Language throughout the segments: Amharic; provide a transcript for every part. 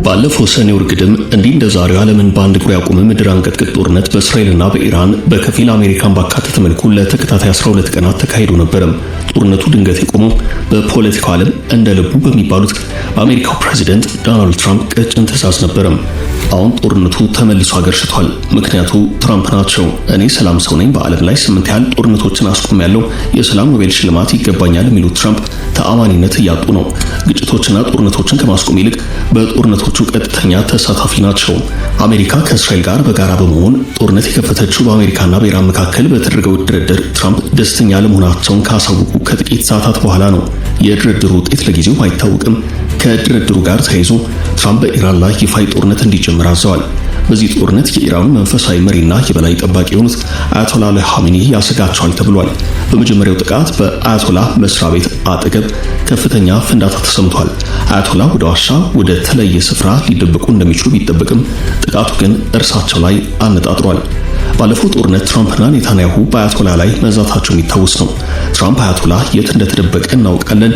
ባለፈው ሰኔ ወር ግድም እንዲህ እንደ ዛሬው ዓለምን በአንድ እግሩ ያቆመ ምድር አንቀጥቅጥ ጦርነት በእስራኤልና በኢራን በከፊል አሜሪካን ባካተተ መልኩ ለተከታታይ 12 ቀናት ተካሂዶ ነበር። ጦርነቱ ድንገት የቆመው በፖለቲካው ዓለም እንደ ልቡ በሚባሉት በአሜሪካው ፕሬዝዳንት ዶናልድ ትራምፕ ቀጭን ትዕዛዝ ነበር። አሁን ጦርነቱ ተመልሶ አገርሽቷል። ምክንያቱ ትራምፕ ናቸው። እኔ ሰላም ሰው ነኝ፣ በዓለም ላይ 8 ያህል ጦርነቶችን አስቆሚያለሁ፣ የሰላም ኖቤል ሽልማት ይገባኛል የሚሉት ትራምፕ ተአማኒነት እያጡ ነው። ግጭቶችና ጦርነቶችን ከማስቆም ይልቅ በጦርነቶቹ ቀጥተኛ ተሳታፊ ናቸው። አሜሪካ ከእስራኤል ጋር በጋራ በመሆን ጦርነት የከፈተችው በአሜሪካና በኢራን መካከል በተደረገው ድርድር ትራምፕ ደስተኛ ለመሆናቸውን ካሳወቁ ከጥቂት ሰዓታት በኋላ ነው። የድርድሩ ውጤት ለጊዜው ባይታወቅም ከድርድሩ ጋር ተያይዞ ትራምፕ በኢራን ላይ ይፋዊ ጦርነት እንዲጀምር አዘዋል። በዚህ ጦርነት የኢራኑ መንፈሳዊ መሪና የበላይ ጠባቂ የሆኑት አያቶላ አሊ ኻሜኒ ያሰጋቸዋል ተብሏል። በመጀመሪያው ጥቃት በአያቶላ መስሪያ ቤት አጠገብ ከፍተኛ ፍንዳታ ተሰምቷል። አያቶላ ወደ ዋሻ ወደ ተለየ ስፍራ ሊደበቁ እንደሚችሉ ቢጠበቅም ጥቃቱ ግን እርሳቸው ላይ አነጣጥሯል። ባለፈው ጦርነት ትራምፕና ኔታንያሁ በአያቶላ ላይ መዛታቸው የሚታወስ ነው። ትራምፕ አያቶላ የት እንደተደበቀ እናውቃለን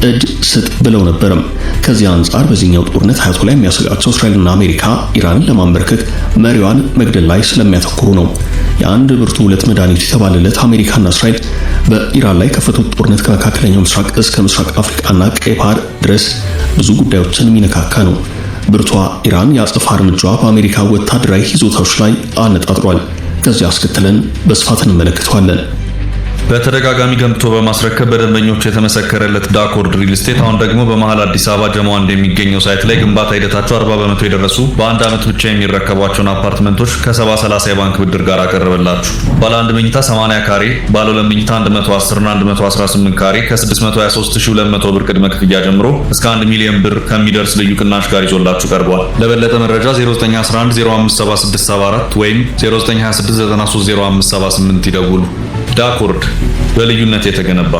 እጅ ስጥ ብለው ነበርም። ከዚህ አንጻር በዚህኛው ጦርነት አያቶላ የሚያሰጋቸው እስራኤልና አሜሪካ ኢራንን ለማንበርከክ መሪዋን መግደል ላይ ስለሚያተኩሩ ነው። የአንድ ብርቱ ሁለት መድኃኒት የተባለለት አሜሪካና እስራኤል በኢራን ላይ ከፈቱት ጦርነት ከመካከለኛው ምስራቅ እስከ ምስራቅ አፍሪካና ቀይ ባህር ድረስ ብዙ ጉዳዮችን የሚነካካ ነው። ብርቷ ኢራን የአጸፋ እርምጃዋ በአሜሪካ ወታደራዊ ይዞታዎች ላይ አነጣጥሯል። ከዚህ አስከትለን በስፋት እንመለከተዋለን። በተደጋጋሚ ገንብቶ በማስረከብ በደንበኞች የተመሰከረለት ዳኮርድ ሪል ስቴት አሁን ደግሞ በመሃል አዲስ አበባ ጀሞ አንድ የሚገኘው ሳይት ላይ ግንባታ ሂደታቸው 40% የደረሱ በአንድ ዓመት ብቻ የሚረከቧቸውን አፓርትመንቶች ከ70/30 የባንክ ብድር ጋር አቀረበላችሁ። ባለ 1 መኝታ 80 ካሬ፣ ባለ 2 መኝታ 110 እና 118 ካሬ ከ623200 ብር ቅድመ ክፍያ ጀምሮ እስከ 1 ሚሊዮን ብር ከሚደርስ ልዩ ቅናሽ ጋር ይዞላችሁ ቀርቧል። ለበለጠ መረጃ 0911057674 ወይም 0926930578 ይደውሉ። ዳኮርድ በልዩነት የተገነባ።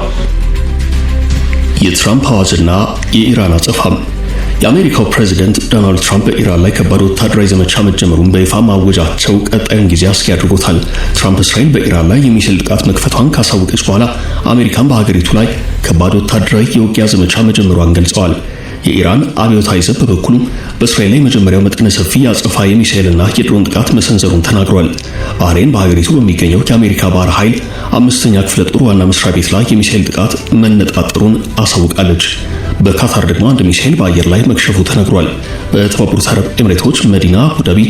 የትራምፕ አዋጅና የኢራን አጸፋም። የአሜሪካው ፕሬዝዳንት ዶናልድ ትራምፕ በኢራን ላይ ከባድ ወታደራዊ ዘመቻ መጀመሩን በይፋ ማወጃቸው ቀጣዩን ጊዜ አስጊ አድርጎታል። ትራምፕ እስራኤል በኢራን ላይ የሚሳኤል ጥቃት መክፈቷን ካሳወቀች በኋላ አሜሪካን በሀገሪቱ ላይ ከባድ ወታደራዊ የውጊያ ዘመቻ መጀመሯን ገልጸዋል። የኢራን አብዮታዊ ዘብ በበኩሉ በእስራኤል ላይ መጀመሪያው መጠነ ሰፊ የአጸፋ የሚሳኤልና የድሮን ጥቃት መሰንዘሩን ተናግሯል። ባህሬን በሀገሪቱ በሚገኘው የአሜሪካ ባህር ኃይል 5ኛ ክፍለ ጦር ዋና መስሪያ ቤት ላይ የሚሳኤል ጥቃት መነጣጠሩን አሳውቃለች። በካታር ደግሞ አንድ ሚሳኤል በአየር ላይ መክሸፉ ተነግሯል። በተባበሩት አረብ ኤምሬቶች መዲና አቡዳቢ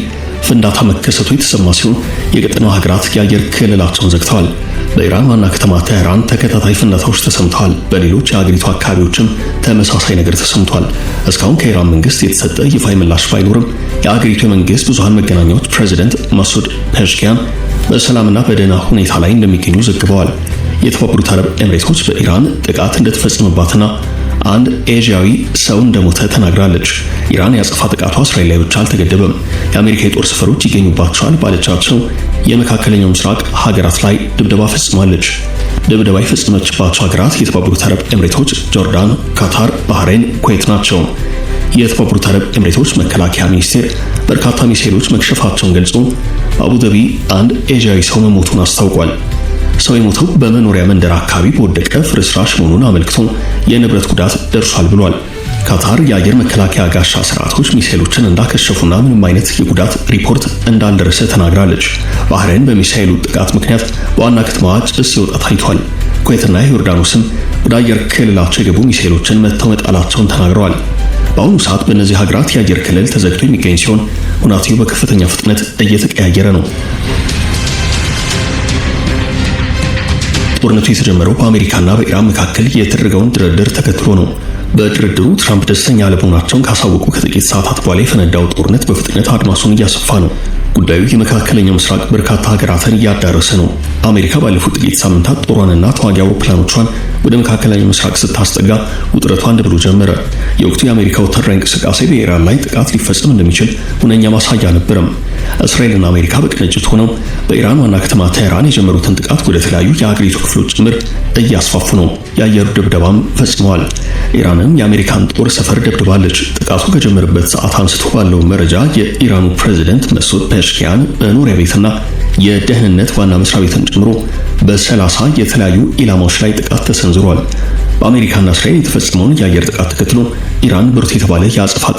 ፍንዳታ መከሰቱ የተሰማ ሲሆን የቀጠናው ሀገራት የአየር ክልላቸውን ዘግተዋል። በኢራን ዋና ከተማ ቴህራን ተከታታይ ፍንዳታዎች ተሰምተዋል። በሌሎች የሀገሪቱ አካባቢዎችም ተመሳሳይ ነገር ተሰምቷል። እስካሁን ከኢራን መንግስት የተሰጠ ይፋዊ ምላሽ ባይኖርም የሀገሪቱ የመንግስት ብዙሃን መገናኛዎች ፕሬዝዳንት ማሱድ ፔዜሽኪያን በሰላምና በደህና ሁኔታ ላይ እንደሚገኙ ዘግበዋል። የተባበሩት አረብ ኤምሬቶች በኢራን ጥቃት እንደተፈጸመባትና አንድ ኤዥያዊ ሰው እንደሞተ ተናግራለች። ኢራን ያጸፋ ጥቃቷ እስራኤል ላይ ብቻ አልተገደበም። የአሜሪካ የጦር ሰፈሮች ይገኙባቸዋል ባለቻቸው የመካከለኛው ምስራቅ ሀገራት ላይ ድብደባ ፈጽማለች። ድብደባ የፈጸመችባቸው ሀገራት የተባበሩት አረብ ኤምሬቶች፣ ጆርዳን፣ ካታር፣ ባህሬን፣ ኩዌት ናቸው። የተባበሩት አረብ ኤምሬቶች መከላከያ ሚኒስቴር በርካታ ሚሳኤሎች መክሸፋቸውን ገልጾ በአቡዳቢ አንድ ኤዥያዊ ሰው መሞቱን አስታውቋል። ሰው የሞተው በመኖሪያ መንደር አካባቢ በወደቀ ፍርስራሽ መሆኑን አመልክቶ የንብረት ጉዳት ደርሷል ብሏል። ካታር የአየር መከላከያ ጋሻ ስርዓቶች ሚሳኤሎችን እንዳከሸፉና ምንም አይነት የጉዳት ሪፖርት እንዳልደረሰ ተናግራለች። ባህሬን በሚሳኤሉ ጥቃት ምክንያት በዋና ከተማዋ ጭስ ሲወጣ ታይቷል። ኩዌትና ዮርዳኖስም ወደ አየር ክልላቸው የገቡ ሚሳኤሎችን መተው መጣላቸውን ተናግረዋል። በአሁኑ ሰዓት በእነዚህ ሀገራት የአየር ክልል ተዘግቶ የሚገኝ ሲሆን ሁናቴው በከፍተኛ ፍጥነት እየተቀያየረ ነው። ጦርነቱ የተጀመረው በአሜሪካና በኢራን መካከል የተደረገውን ድርድር ተከትሎ ነው። በድርድሩ ትራምፕ ደስተኛ አለመሆናቸውን ካሳወቁ ከጥቂት ሰዓታት በኋላ የፈነዳው ጦርነት በፍጥነት አድማሱን እያሰፋ ነው። ጉዳዩ የመካከለኛው ምስራቅ በርካታ ሀገራትን እያዳረሰ ነው። አሜሪካ ባለፉት ጥቂት ሳምንታት ጦሯንና ተዋጊ አውሮፕላኖቿን ወደ መካከለኛው ምስራቅ ስታስጠጋ ውጥረቱ አንድ ብሎ ጀመረ። የወቅቱ የአሜሪካ ወታደራዊ እንቅስቃሴ በኢራን ላይ ጥቃት ሊፈጸም እንደሚችል ሁነኛ ማሳያ ነበረም። እስራኤልና አሜሪካ በቅንጅት ሆነው በኢራን ዋና ከተማ ቴህራን የጀመሩትን ጥቃት ወደ ተለያዩ የሀገሪቱ ክፍሎች ጭምር እያስፋፉ ነው። የአየር ድብደባም ፈጽመዋል። ኢራንም የአሜሪካን ጦር ሰፈር ደብድባለች። ጥቃቱ ከጀመረበት ሰዓት አንስቶ ባለው መረጃ የኢራኑ ፕሬዝዳንት ማሱድ ፔዜሽኪያን በመኖሪያ ቤትና የደህንነት ዋና መስሪያ ቤትን ጨምሮ በ30 የተለያዩ ኢላማዎች ላይ ጥቃት ተሰንዝሯል። በአሜሪካና እስራኤል የተፈጸመውን የአየር ጥቃት ተከትሎ ኢራን ብርቱ የተባለ የአጸፋ ጥቃት